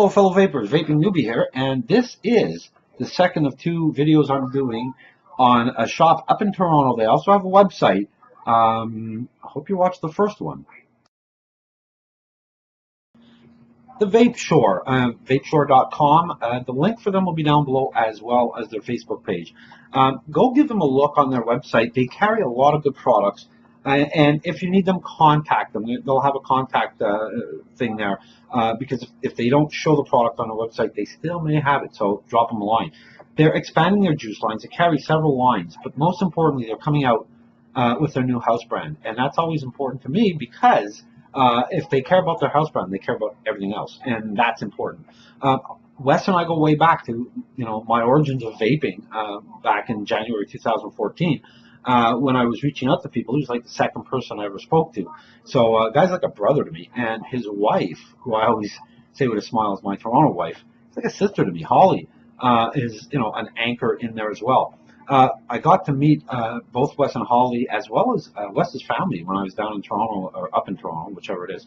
Hello fellow vapors, Vaping Newbie here, and this is the second of two videos I'm doing on a shop up in Toronto. They also have a website. I hope you watched the first one. The Vapeshore, vapeshore.com. The link for them will be down below as well as their Facebook page. Go give them a look on their website. They carry a lot of good products. And if you need them, contact them. They'll have a contact thing there because if they don't show the product on the website, they still may have it, so drop them a line. They're expanding their juice lines. They carry several lines, but most importantly, they're coming out with their new house brand. And that's always important to me because if they care about their house brand, they care about everything else, and that's important. Wes and I go way back to my origins of vaping back in January 2014. When I was reaching out to people, he was like the second person I ever spoke to. So guy's like a brother to me, and his wife, who I always say with a smile is my Toronto wife, it's like a sister to me. Holly is an anchor in there as well. I got to meet both Wes and Holly as well as Wes's family when I was down in Toronto, or up in Toronto, whichever it is,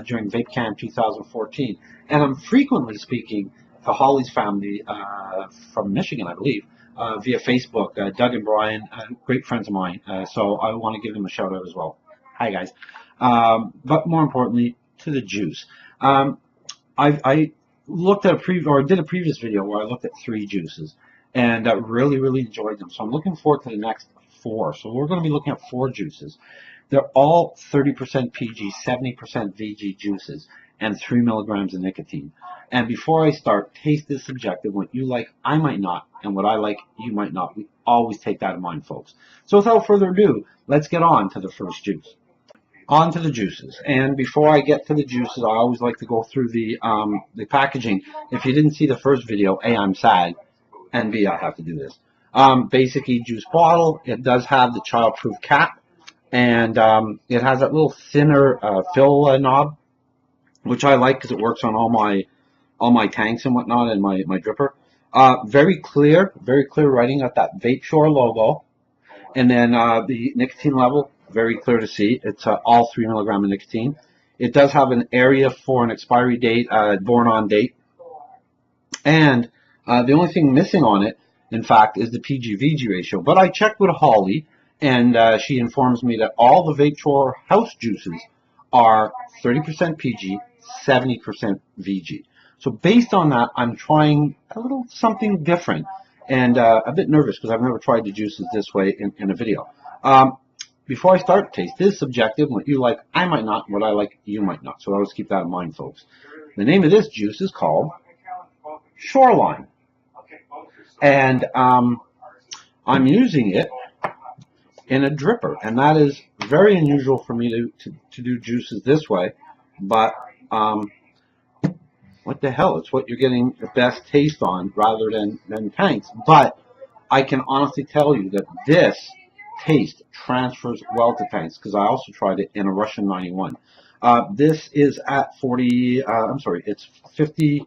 during Vape Camp 2014. And I'm frequently speaking to Holly's family from Michigan, I believe, via Facebook. Doug and Brian, great friends of mine, so I want to give them a shout out as well. Hi guys. But more importantly, to the juice. I looked at did a previous video where I looked at 3 juices, and really enjoyed them. So I'm looking forward to the next 4. So we're going to be looking at 4 juices. They're all 30% PG, 70% VG juices, and 3 milligrams of nicotine. And before I start, taste is subjective. What you like, I might not, and what I like, you might not. We always take that in mind, folks. So without further ado, let's get on to the first juice. On to the juices. And before I get to the juices, I always like to go through the packaging. If you didn't see the first video, A, I'm sad, and B, I have to do this. Basically, juice bottle. It does have the child-proof cap, and it has that little thinner fill knob, which I like because it works on all my tanks and whatnot, and my dripper. Very clear writing at that Vapeshore logo, and then the nicotine level, very clear to see. It's all 3 milligram of nicotine. It does have an area for an expiry date, born on date, and the only thing missing on it, in fact, is the PG-VG ratio. But I checked with Holly, and she informs me that all the Vapeshore house juices are 30% PG, 70% VG. So based on that, I'm trying a little something different, and a bit nervous because I've never tried the juices this way in a video. Before I start, taste is subjective. What you like, I might not. What I like, you might not. So always keep that in mind, folks. The name of this juice is called Shoreline, and I'm using it in a dripper, and that is very unusual for me to do juices this way, but what the hell, it's what you're getting the best taste on rather than tanks. But I can honestly tell you that this taste transfers well to tanks because I also tried it in a Russian 91. This is at 40, it's 50,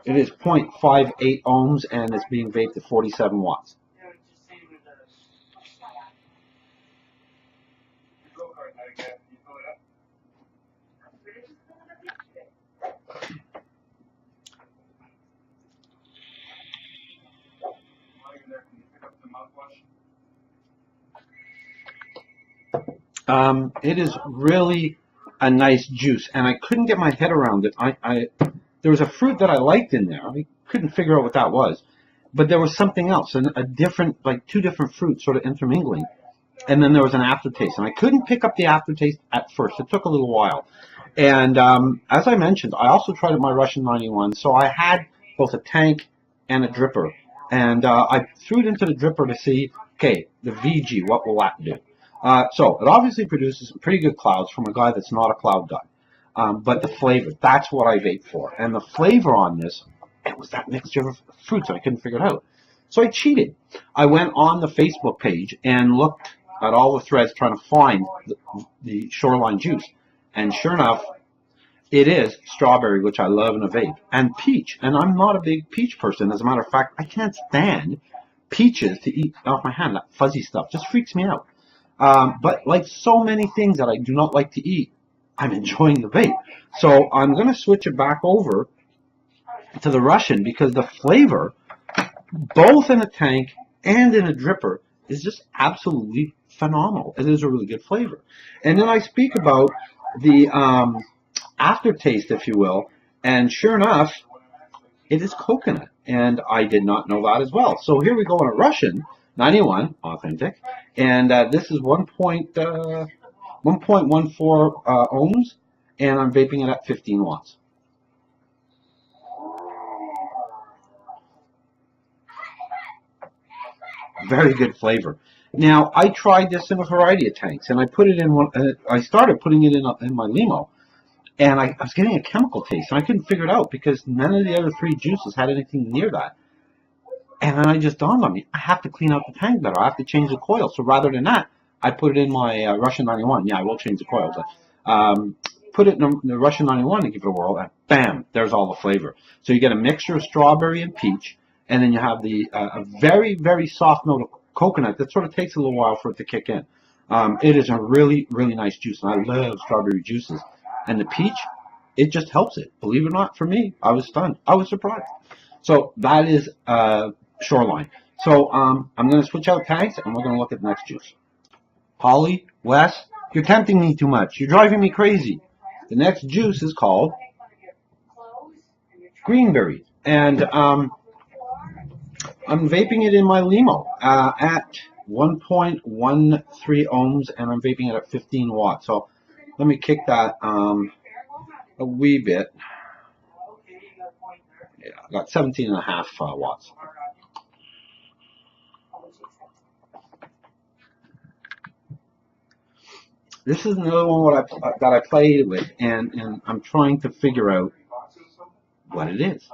it is 0.58 ohms, and it's being vaped at 47 watts. It is really a nice juice, and I couldn't get my head around it. There was a fruit that I liked in there. I couldn't figure out what that was, but there was something else, and a different, like 2 different fruits sort of intermingling, and then there was an aftertaste, and I couldn't pick up the aftertaste at first. It took a little while, and as I mentioned, I also tried it in my Russian 91, so I had both a tank and a dripper, and I threw it into the dripper to see, okay, the VG, what will that do? So it obviously produces some pretty good clouds from a guy that's not a cloud guy. But the flavor, that's what I vape for. And the flavor on this, it was that mixture of fruits. I couldn't figure it out. So I cheated. I went on the Facebook page and looked at all the threads trying to find the Shoreline juice. And sure enough, it is strawberry, which I love in a vape, and peach. And I'm not a big peach person. As a matter of fact, I can't stand peaches to eat off my hand. That fuzzy stuff just freaks me out. But like so many things that I do not like to eat, I'm enjoying the vape. So I'm going to switch it back over to the Russian because the flavor, both in a tank and in a dripper, is just absolutely phenomenal. It is a really good flavor. And then I speak about the aftertaste, if you will, and sure enough, it is coconut, and I did not know that as well. So here we go on a Russian 91 authentic, and this is 1.14 ohms, and I'm vaping it at 15 watts. Very good flavor. Now I tried this in a variety of tanks, and I put it in one. I started putting it in my limo, and I was getting a chemical taste, and I couldn't figure it out because none of the other three juices had anything near that. And then I just dawned on me, I have to clean out the tank better. I have to change the coil. So rather than that, I put it in my Russian 91. Yeah, I will change the coil, but put it in the Russian 91 and give it a whirl, and bam, there's all the flavor. So you get a mixture of strawberry and peach, and then you have the a very, very soft note of coconut that sort of takes a little while for it to kick in. It is a really, really nice juice, and I love strawberry juices. And the peach, it just helps it. Believe it or not, for me, I was stunned. I was surprised. So that is Shoreline. So I'm going to switch out tanks, and we're going to look at the next juice. Holly, Wes, you're tempting me too much. You're driving me crazy. The next juice is called Greenberry, and I'm vaping it in my limo at 1.13 ohms, and I'm vaping it at 15 watts. So let me kick that a wee bit. Yeah, I got 17.5 watts. This is another one that I played with, and I'm trying to figure out what it is.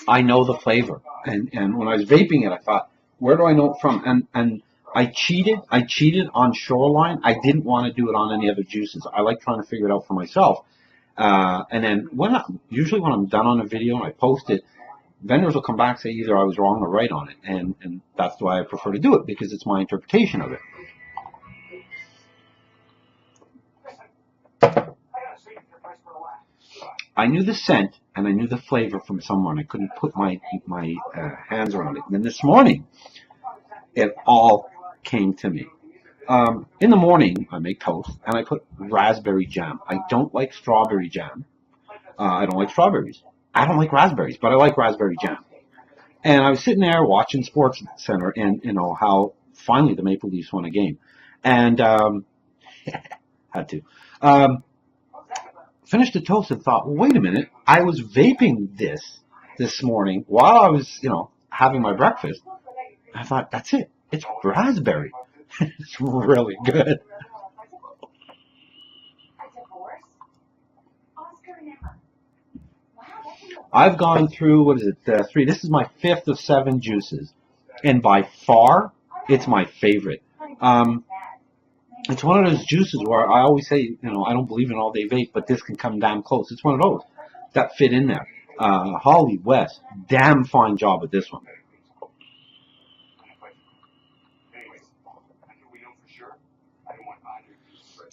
I know the flavor, and when I was vaping it, I thought, where do I know it from? And I cheated on Shoreline. I didn't want to do it on any other juices. I like trying to figure it out for myself. And then usually when I'm done on a video and I post it, vendors will come back and say either I was wrong or right on it, and that's why I prefer to do it, because it's my interpretation of it. I knew the scent and I knew the flavor from someone. I couldn't put my hands around it. And then this morning, it all came to me. In the morning, I make toast and I put raspberry jam. I don't like strawberry jam. I don't like strawberries. I don't like raspberries, but I like raspberry jam. And I was sitting there watching Sports Center, and you know how finally the Maple Leafs won a game, and had to finished the toast and thought, well, wait a minute, I was vaping this morning while I was having my breakfast. I thought, that's it. It's raspberry. It's really good. I've gone through, what is it, 3. This is my 5th of 7 juices. And by far, it's my favorite. It's one of those juices where I always say, I don't believe in all-day vape, but this can come damn close. It's one of those that fit in there. Holly, West, damn fine job with this one.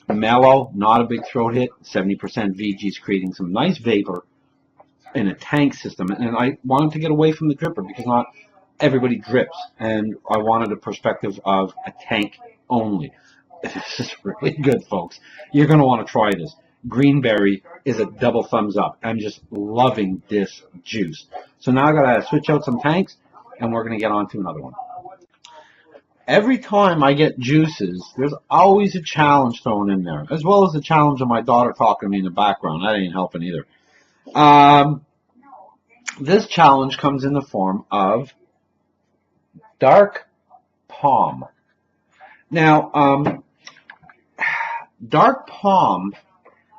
Mellow, not a big throat hit, 70% VGs, creating some nice vapor in a tank system. And I wanted to get away from the dripper because not everybody drips, and I wanted a perspective of a tank only. This is really good, folks. You're going to want to try this. Greenberry is a double thumbs up. I'm just loving this juice. So now I got to switch out some tanks, and we're going to get on to another one. Every time I get juices, there's always a challenge thrown in there, as well as the challenge of my daughter talking to me in the background. That ain't helping either. This challenge comes in the form of Dark Palm. Now, Dark Palm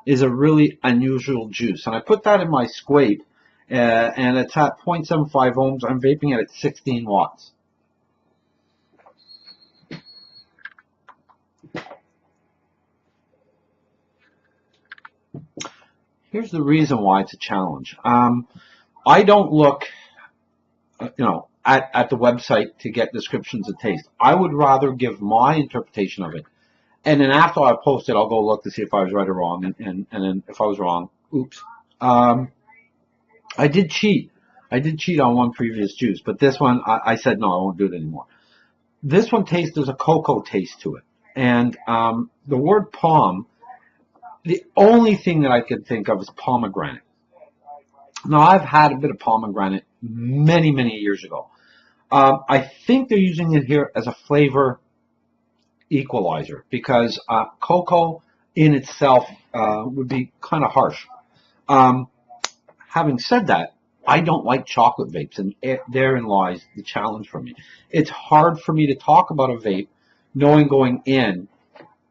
is a really unusual juice, and I put that in my Squape, and it's at 0.75 ohms. I'm vaping it at 16 watts. Here's the reason why it's a challenge. I don't look, at the website to get descriptions of taste. I would rather give my interpretation of it. And then after I post it, I'll go look to see if I was right or wrong. And then if I was wrong, oops. I did cheat. I did cheat on one previous juice, but this one, I said, no, I won't do it anymore. This one there's a cocoa taste to it. And the word palm, the only thing that I could think of is pomegranate. Now, I've had a bit of pomegranate many, many years ago. I think they're using it here as a flavor equalizer because cocoa in itself would be kind of harsh. Having said that, I don't like chocolate vapes, and therein lies the challenge for me. It's hard for me to talk about a vape knowing going in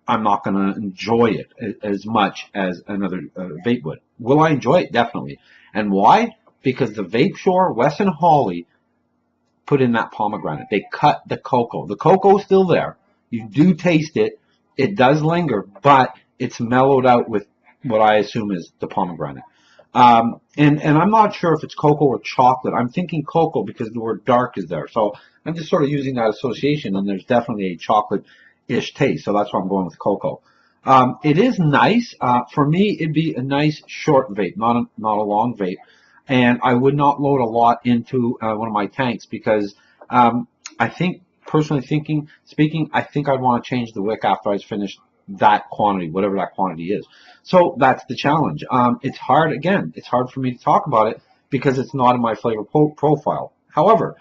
I'm not going to enjoy it as much as another vape would. Will I enjoy it? Definitely. And why? Because the Vapeshore, Wes and Holly put in that pomegranate. They cut the cocoa. The cocoa is still there. You do taste it. It does linger, but it's mellowed out with what I assume is the pomegranate. And I'm not sure if it's cocoa or chocolate. I'm thinking cocoa because the word dark is there. So I'm just sort of using that association, and there's definitely a chocolate-ish taste. So that's why I'm going with cocoa. It is nice. For me, it'd be a nice short vape, not a long vape. And I would not load a lot into one of my tanks because I think, personally speaking, I think I'd want to change the wick after I was finished that quantity, whatever that quantity is. So that's the challenge. It's hard, again, it's hard for me to talk about it because it's not in my flavor profile. However,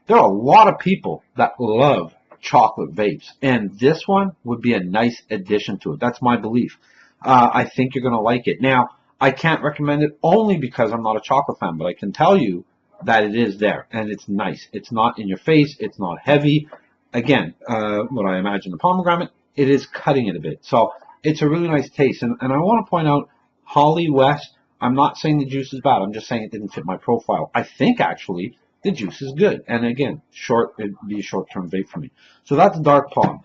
there are a lot of people that love chocolate vapes, and this one would be a nice addition to it. That's my belief. I think you're going to like it. Now, I can't recommend it only because I'm not a chocolate fan, but I can tell you that it is there, and it's nice. It's not in your face. It's not heavy. Again, what I imagine the pomegranate, it is cutting it a bit. So it's a really nice taste. And I want to point out, Holly West, I'm not saying the juice is bad. I'm just saying it didn't fit my profile. I think, actually, the juice is good. And again, it'd be a short-term vape for me. So that's Dark Palm.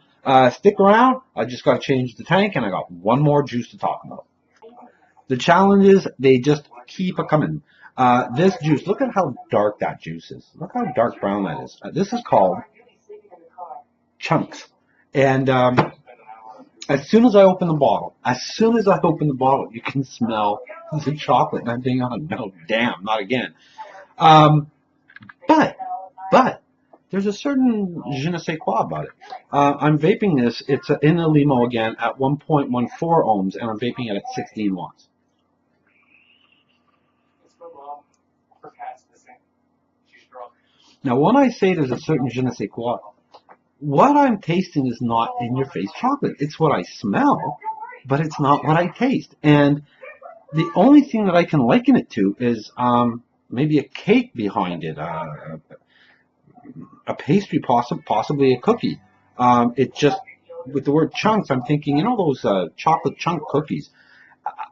Stick around. I just got to change the tank, and I got one more juice to talk about. The challenge is they just keep a-coming. This juice, look at how dark that juice is. Look how dark brown that is. This is called Chunks. And as soon as I open the bottle, you can smell the chocolate. And I'm thinking, oh, no, damn, not again. But there's a certain je ne sais quoi about it. I'm vaping this. It's in the limo again at 1.14 ohms, and I'm vaping it at 16 watts. Now, when I say there's a certain je ne sais quoi, what I'm tasting is not in-your-face chocolate. It's what I smell, but it's not what I taste. And the only thing that I can liken it to is maybe a cake behind it, a pastry, possibly a cookie. It just, with the word chunks, I'm thinking, you know those chocolate chunk cookies.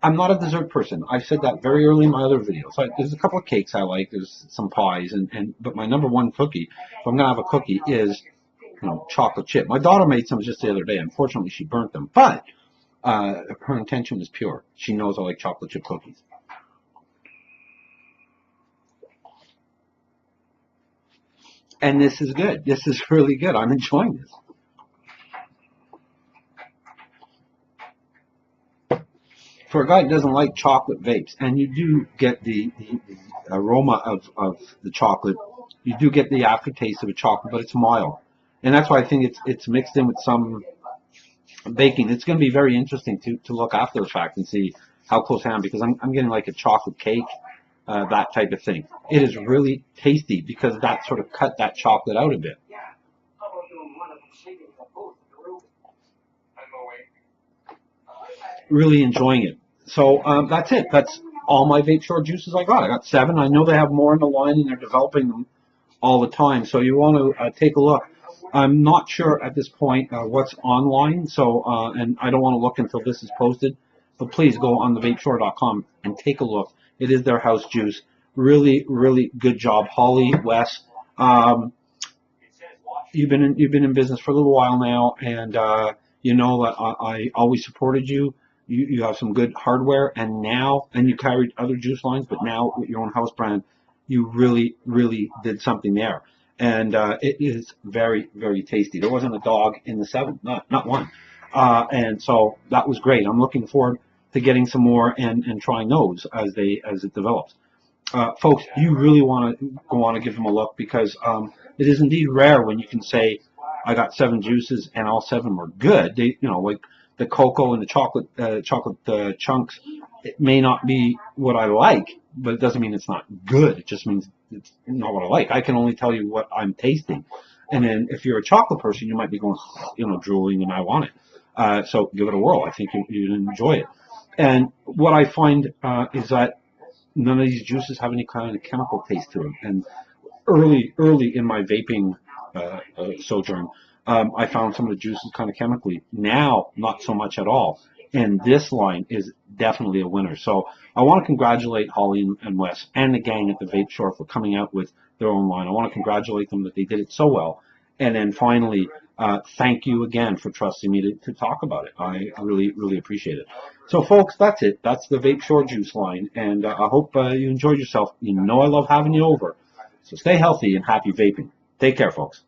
I'm not a dessert person. I've said that very early in my other videos. There's a couple of cakes I like. There's some pies, but my number one cookie, if I'm going to have a cookie, is chocolate chip. My daughter made some just the other day. Unfortunately, she burnt them, but her intention was pure. She knows I like chocolate chip cookies. And this is good. This is really good. I'm enjoying this. For a guy who doesn't like chocolate vapes, and you do get the aroma of the chocolate, you do get the aftertaste of a chocolate, but it's mild. And that's why I think it's mixed in with some baking. It's going to be very interesting to look after the fact and see how close I am, because I'm getting like a chocolate cake, that type of thing. It is really tasty because that sort of cut that chocolate out a bit. Really enjoying it. So that's it. That's all my Vapeshore juices I got. I got 7. I know they have more in the line, and they're developing them all the time. So you want to take a look. I'm not sure at this point what's online, so and I don't want to look until this is posted. But please go on the vapeshore.com and take a look. It is their house juice. Really, really good job, Holly, Wes. You've been in business for a little while now, and you know that I always supported you. You have some good hardware, and you carried other juice lines, but now with your own house brand, you really, really did something there. and it is very, very tasty. There wasn't a dog in the 7, not one. And so that was great. I'm looking forward to getting some more and trying those as it develops. Folks, you really want to go on and give them a look, because it is indeed rare when you can say, I got 7 juices and all 7 were good. They, like the cocoa and the chocolate chunks, it may not be what I like, but it doesn't mean it's not good. It just means it's not what I like. I can only tell you what I'm tasting. And then if you're a chocolate person, you might be going, drooling, and I want it. So give it a whirl. I think you'd enjoy it. And what I find is that none of these juices have any kind of chemical taste to them. And early in my vaping sojourn, I found some of the juices kind of chemically. Now, not so much at all. And this line is definitely a winner. So I want to congratulate Holly and Wes and the gang at the Vapeshore for coming out with their own line. I want to congratulate them that they did it so well. And then finally, thank you again for trusting me to talk about it. I really, really appreciate it. So, folks, that's it. That's the Vapeshore juice line. And I hope you enjoyed yourself. I love having you over. So stay healthy and happy vaping. Take care, folks.